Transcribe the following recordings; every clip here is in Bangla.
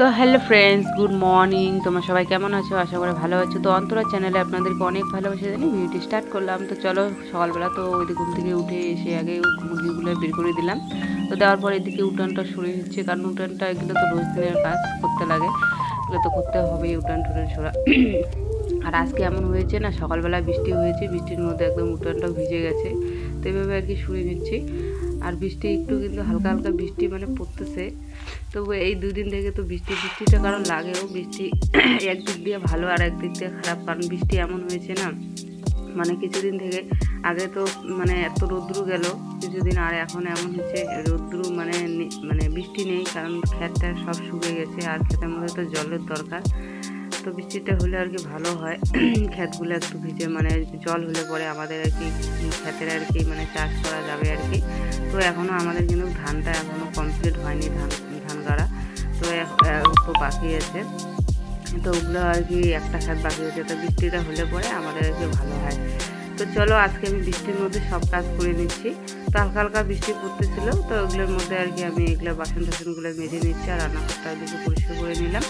তো হ্যালো ফ্রেন্ডস, গুড মর্নিং। তোমরা সবাই কেমন আছো? আশা করি ভালো আছো। তো অন্তরা চ্যানেলে আপনাদেরকে অনেক ভালোবাসা জানি ভিডিওটি স্টার্ট করলাম। তো চলো, সকালবেলা তো ওইদিকে ঘুম থেকে উঠে এসে আগে মুরগিগুলো বের করে দিলাম। তো দেওয়ার পর এদিকে উঠানটা সরিয়ে নিচ্ছে, কারণ উঠানটা এগুলো তো রোজ দিনের কাজ করতে লাগে, এগুলো তো করতে হবেই, উঠান টুটান সরা। আর আজকে এমন হয়েছে না, সকালবেলা বৃষ্টি হয়েছে, বৃষ্টির মধ্যে একদম উঠানটাও ভিজে গেছে। তো এইভাবে আর কি সরিয়ে নিচ্ছি। আর বৃষ্টি একটু কিন্তু হালকা হালকা বৃষ্টি মানে পড়তেছে। তবু এই দুদিন থেকে তো বৃষ্টিটা কারণ লাগেও। বৃষ্টি একদিক দিয়ে ভালো আর একদিক দিয়ে খারাপ, কারণ বৃষ্টি এমন হয়েছে না, মানে কিছুদিন থেকে আগে তো মানে এত রৌদ্রু গেল কিছুদিন, আর এখন এমন হচ্ছে রৌদ্রু মানে মানে বৃষ্টি নেই, কারণ ক্ষেতটা সব শুকিয়ে গেছে আর ক্ষেতের মধ্যে তো জলের দরকার। তো বৃষ্টিটা হলে আর কি ভালো হয়, ক্ষেতগুলো একটু ভিজে মানে জল হলে পরে আমাদের আর কি ক্ষেতের আর কি মানে চাষ করা যাবে আর কি। তো এখনও আমাদের কিন্তু ধানটা এখনও কমপ্লিট হয়নি, ধান গাড়া তো বাকি আছে। তো ওগুলো আর কি একটা ক্ষেত বাকি আছে, তো বৃষ্টিটা হলে পরে আমাদের আর কি ভালো হয়। তো চলো, আজকে আমি বৃষ্টির মধ্যে সব কাজ করে নিচ্ছি। তো হালকা হালকা বৃষ্টি পড়তেছিল, তো ওগুলোর মধ্যে আর কি আমি এগুলো বাসন টাসনগুলো মেজে নিচ্ছি, আর রান্নাঘরটা ওদিকে পরিষ্কার করে নিলাম।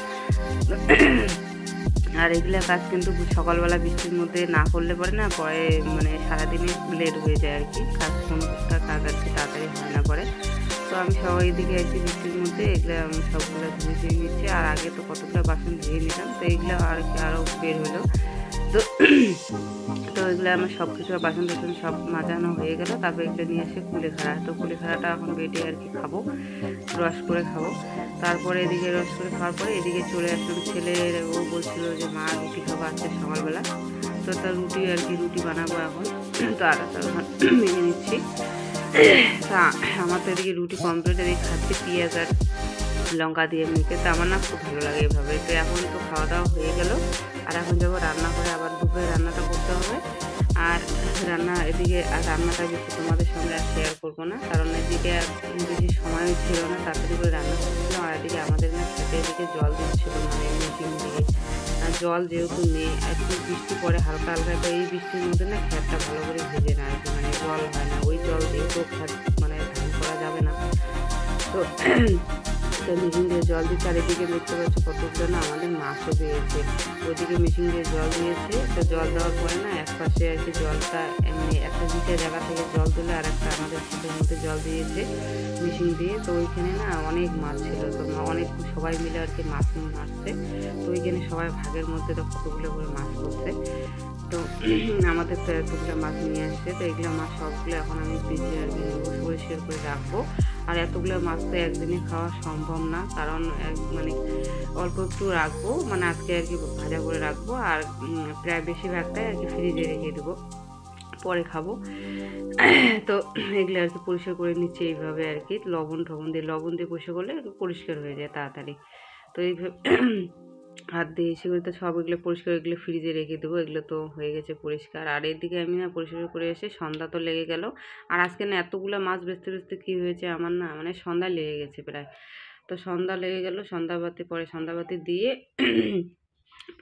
আর এগুলো কাজ কিন্তু সকালবেলা বৃষ্টির মধ্যে না করলে পরে না, পরে মানে সারাদিনে লেট হয়ে যায় আর কি, কাজ কোনোটা কাজ আর কি তাড়াতাড়ি হয় না পরে। তো আমি সবাই দিকে আর কি বৃষ্টির মধ্যে এগুলো আমি সবগুলো ধুয়ে নিচ্ছি, আর আগে তো কতগুলো বাসন ধুয়ে নিলাম, তো এগুলো আর কি আরও বের হলো। তো তো এগুলো আমার সব কিছু বাসন টাসন সব মাজানো হয়ে গেল। তারপর এগুলো নিয়ে এসে কুলেখাড়া, তো কুলেখাড়াটা এখন বেটে আর কি খাবো, রস করে খাবো। তারপরে এদিকে রস করে খাওয়ার পরে এদিকে চলে আসলাম। ছেলের ও বলছিল যে মা রুটি খাবো আজকে সকালবেলা, তো তার রুটি আর কি রুটি বানাবো এখন। তো আটাটা মেখে নিচ্ছি। তা আমার তো এদিকে রুটি কমপ্লিট, এদিকে খাচ্ছি পেঁয়াজ আর লঙ্কা দিয়ে মেখে। তো আমার না খুব ভালো লাগে এভাবে। তো এখন তো খাওয়া দাওয়া হয়ে গেল, আর এখন যাবো রান্না করে, আবার দুপুরে রান্নাটা করতে হবে। আর এদিকে আর রান্নাটা বেশি তোমাদের সঙ্গে আর শেয়ার করবো না, কারণ এদিকে বেশি সময়ও ছিল না, তাড়াতাড়ি করে রান্না করছিল। আর এদিকে আমাদের না খেতে এদিকে জল দিচ্ছিল মানে মেশিন দিয়ে, আর জল যেহেতু নেই, একটু বৃষ্টি পড়ে হালকা হালকা, তো এই বৃষ্টির মধ্যে না খেতটা ভালো করে ভেজে না আর কি, মানে জল হয় না, ওই জল দিয়ে তো মানে ধান করা যাবে না। তো তো মেশিন দিয়ে জল দিয়ে চারিদিকে দেখতে পাচ্ছি কতগুলো না আমাদের মাছও পেয়েছে। ওইদিকে মেশিন দিয়ে জল দিয়েছে, তো জল দেওয়ার পরে না একপাশে আর কি জলটা এমনি একটা নিচে জায়গা থেকে জল তুলে আর একটা আমাদের ছোটোর মধ্যে জল দিয়েছে মেশিন দিয়ে। তো ওইখানে না অনেক মাছ ছিল, তো অনেক সবাই মিলে আর কি মাছ মারছে। তো ওইখানে সবাই ভাগের মধ্যে তো কতগুলো করে মাছ করছে। তো আমাদের তো এতগুলো মাছ নিয়ে আসছে, তো এগুলো মাছ সবগুলো এখন আমি ফ্রিজে আর কি পরিষ্কার করে রাখবো। আর এতগুলো মাছ তো একদিনে খাওয়া সম্ভব না, কারণ মানে অল্প একটু রাখবো, মানে আজকে আর কি ভাজা করে রাখবো, আর প্রায় বেশিরভাগটাই আর কি ফ্রিজে রেখে দেবো, পরে খাবো। তো এগুলো আর কি পরিষ্কার করে নিচ্ছি এইভাবে আর কি, লবণ দিয়ে পরিষ্কার করলে পরিষ্কার হয়ে যায় তাড়াতাড়ি। তো এইভাবে হাত দিয়ে সেগুলো তো সব এগুলো পরিষ্কার, এগুলো ফ্রিজে রেখে দেবো। এগুলো তো হয়ে গেছে পরিষ্কার। আর এদিকে আমি না পরিষ্কার করে এসে সন্ধ্যা তো লেগে গেল। আর আজকে না এতগুলো মাছ বেচতে কী হয়েছে আমার না, মানে সন্ধ্যা লেগে গেছে প্রায়। তো সন্ধ্যা লেগে গেল, সন্ধ্যাবাতি দিয়ে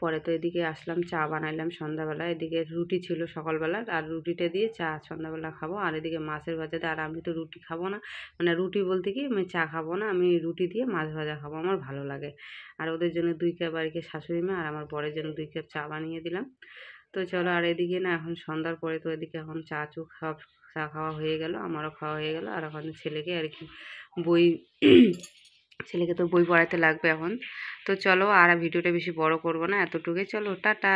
পরে তো এদিকে আসলাম, চা বানাইলাম সন্ধ্যাবেলা। এদিকে রুটি ছিল সকালবেলা, আর রুটিটা দিয়ে চা সন্ধ্যাবেলা খাবো। আর এদিকে মাছের ভাজাতে, আর আমি তো রুটি খাবো না, মানে রুটি বলতে কি আমি চা খাবো না, আমি রুটি দিয়ে মাছ ভাজা খাবো, আমার ভালো লাগে। আর ওদের জন্য 2 কাপ আর কি শাশুড়ি মা আর আমার বরের জন্য 2 কাপ চা বানিয়ে দিলাম। তো চলো, আর এদিকে না এখন সন্ধ্যার পরে তো এদিকে এখন চা খাওয়া হয়ে গেল, আমারও খাওয়া হয়ে গেল। আর এখন ছেলেকে আর কি বই ছেলেকে তো বই পড়াতে লাগবে এখন। তো চলো, আর ভিডিওটা বেশি বড় করব না, এতটুকুই। চলো, টাটা।